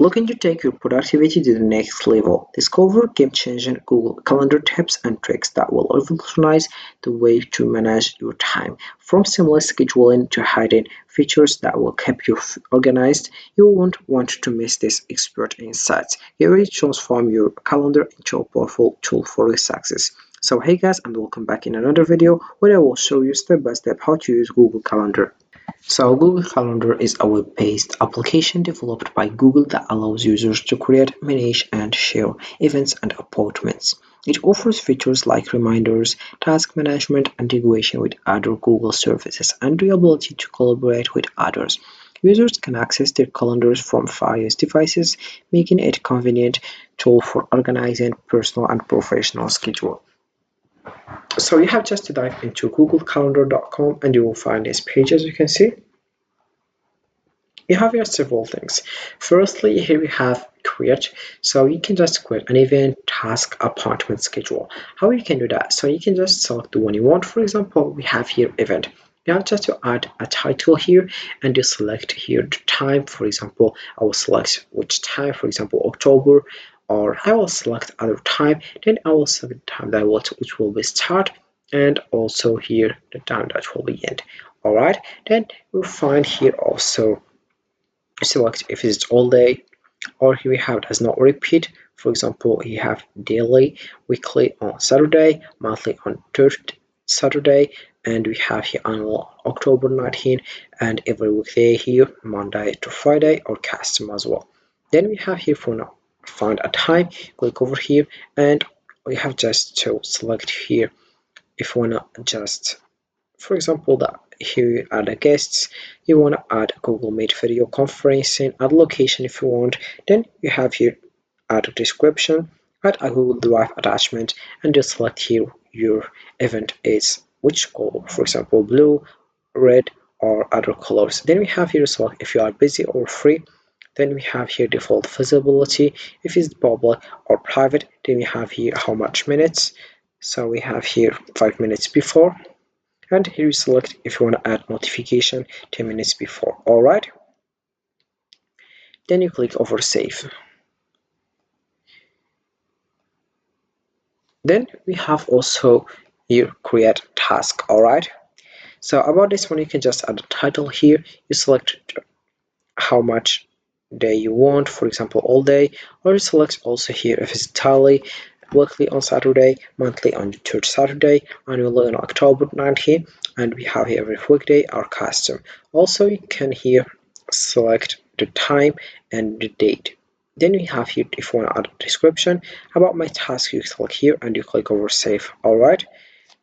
Looking to take your productivity to the next level? Discover game-changing Google Calendar tips and tricks that will revolutionize the way to manage your time. From seamless scheduling to hidden features that will keep you organized, you won't want to miss these expert insights. You will transform your calendar into a powerful tool for your success. So hey guys, and welcome back in another video where I will show you step by step how to use Google Calendar. So Google Calendar is a web-based application developed by Google that allows users to create, manage, and share events and appointments. It offers features like reminders, task management, integration with other Google services, and the ability to collaborate with others. Users can access their calendars from various devices, making it a convenient tool for organizing personal and professional schedule. So you have just to dive into googlecalendar.com and you will find this page. As you can see, you have here several things. Firstly, here we have create. So you can just create an event, task, appointment, schedule. How you can do that? So you can just select the one you want. For example, we have here event. You have just to add a title here and you select here the time. For example, I will select which time, for example, October, or I will select other time. Then I will select the time that which will be start, and also here the time that will be end. All right. Then you'll find here also select if it's all day, or here we have it as not repeat. For example, you have daily, weekly on Saturday, monthly on third Saturday, and we have here annual October 19, and every weekday here Monday to Friday, or custom as well. Then we have here for now find a time, click over here, and we have just to select here if you wanna just, for example, that here you add a guests, you want to add Google Meet video conferencing, add location if you want. Then you have here add a description, add a Google Drive attachment, and just select here your event is which color, for example, blue, red, or other colors. Then we have here select if you are busy or free. Then we have here default visibility, if it's public or private. Then we have here how much minutes. So we have here 5 minutes before, and here you select if you want to add notification 10 minutes before. All right, then you click over save. Then we have also here create task. All right, so about this one, you can just add a title here. You select how much day you want, for example all day, or you select also here if it's daily, weekly on Saturday, monthly on the third Saturday, annually on October 19, and we have here every weekday our custom. Also you can here select the time and the date. Then we have here if you want to add a description about my task, you click here and you click over save. All right,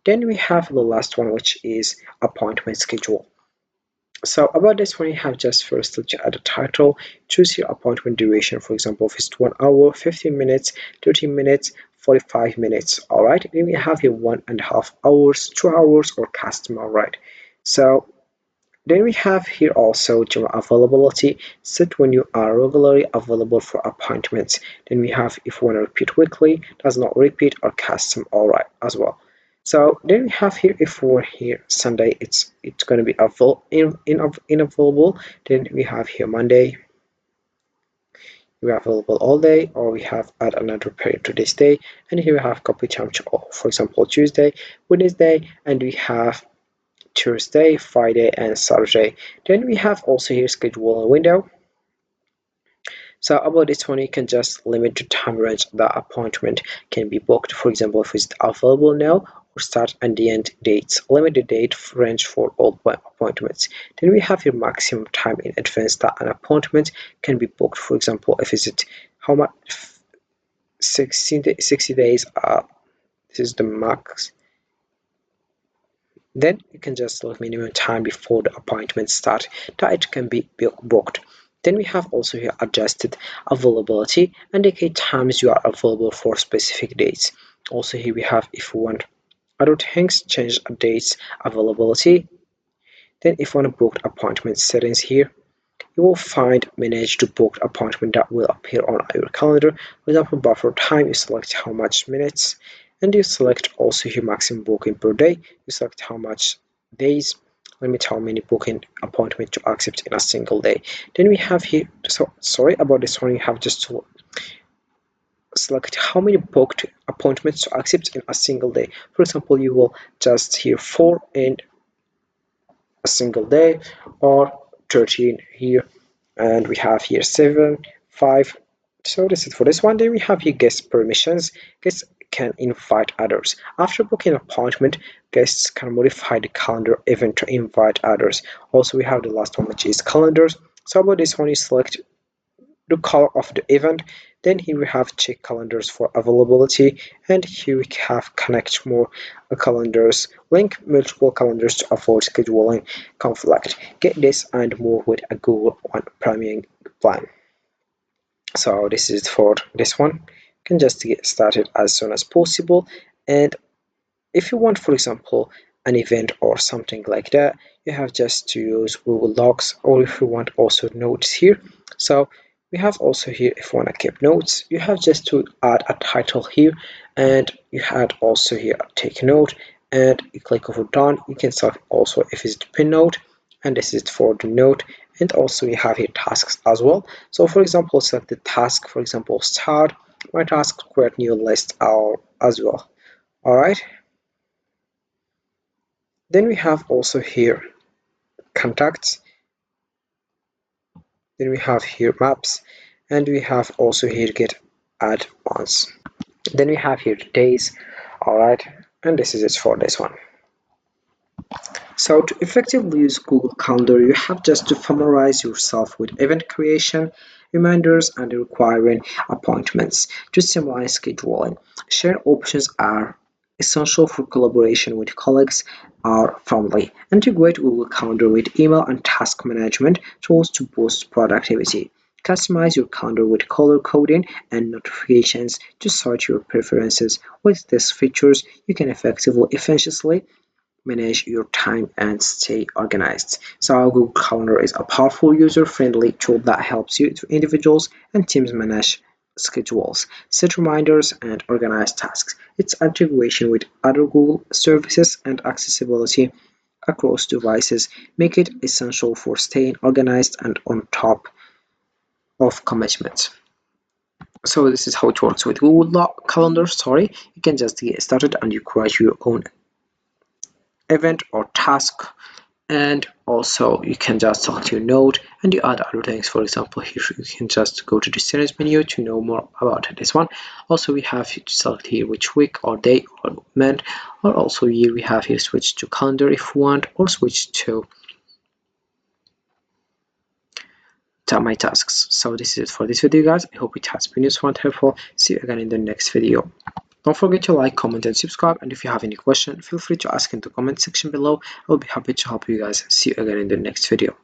then we have the last one, which is appointment schedule. So about this one, you have just first to add a title, choose your appointment duration. For example, if it's 1 hour, 15 minutes, 30 minutes, 45 minutes. All right, then we have your 1.5 hours, 2 hours, or custom. All right, so then we have here also your availability, set when you are regularly available for appointments. Then we have if you want to repeat weekly, does not repeat, or custom. All right as well. So then we have here if we're here Sunday, it's going to be unavailable. Then we have here Monday, we are available all day, or we have add another period to this day, and here we have copy time to all. For example, Tuesday, Wednesday, and we have Thursday, Friday, and Saturday. Then we have also here schedule a window. So about this one, you can just limit the time range the appointment can be booked. For example, if it's available now, or start and the end dates. Limit the date range for all appointments. Then we have your maximum time in advance that an appointment can be booked. For example, if it's how much 60 days, this is the max. Then you can just select minimum time before the appointment start that it can be booked. Then we have also here adjusted availability, indicate times you are available for specific dates. Also here we have if we want other things, change dates availability. Then if you want to book appointment settings here, you will find manage to book appointment that will appear on your calendar. For example, buffer time, you select how much minutes, and you select also your maximum booking per day. You select how much days, limit how many booking appointment to accept in a single day. Then we have here, so sorry about this one, you have just to select how many booked appointments to accept in a single day. For example, you will just here 4 in a single day, or 13 here, and we have here 7, 5. So this is for this one. Then we have here guest permissions. Guests can invite others. After booking an appointment, guests can modify the calendar event to invite others. Also, we have the last one, which is calendars. So about this one, you select the color of the event. Then here we have check calendars for availability, and here we have connect more calendars, link multiple calendars to avoid scheduling conflict. Get this and more with a Google One Premium plan. So this is for this one. You can just get started as soon as possible. And if you want, for example, an event or something like that, you have just to use Google Docs, or if you want also notes here. So we have also here, if you want to keep notes, you have just to add a title here, and you had also here a take note, and you click over done. You can select also if it's the pin note, and this is for the note. And also we have here tasks as well. So for example, select the task, for example, start my task, create new list as well. All right. Then we have also here contacts, then we have here maps, and we have also here get add once. Then we have here days. All right, and this is it for this one. So to effectively use Google Calendar, you have just to familiarize yourself with event creation, reminders, and requiring appointments to streamline scheduling. Shared options are essential for collaboration with colleagues, are friendly. Integrate Google Calendar with email and task management tools to boost productivity. Customize your calendar with color coding and notifications to suit your preferences. With these features, you can efficiently manage your time and stay organized. So Google Calendar is a powerful user-friendly tool that helps you to individuals and teams manage schedules, set reminders, and organize tasks. Its integration with other Google services and accessibility across devices make it essential for staying organized and on top of commitments. So this is how it works with Google Calendar. Sorry, you can just get started and you create your own event or task, and also you can just select your node and you add other things. For example, here you can just go to the settings menu to know more about this one. Also we have to select here which week or day or month, or also here we have here switch to calendar if you want, or switch to my tasks. So this is it for this video, guys. I hope it has been useful and helpful. See you again in the next video. Don't forget to like, comment, and subscribe. And if you have any question, feel free to ask in the comment section below. I will be happy to help you guys. See you again in the next video.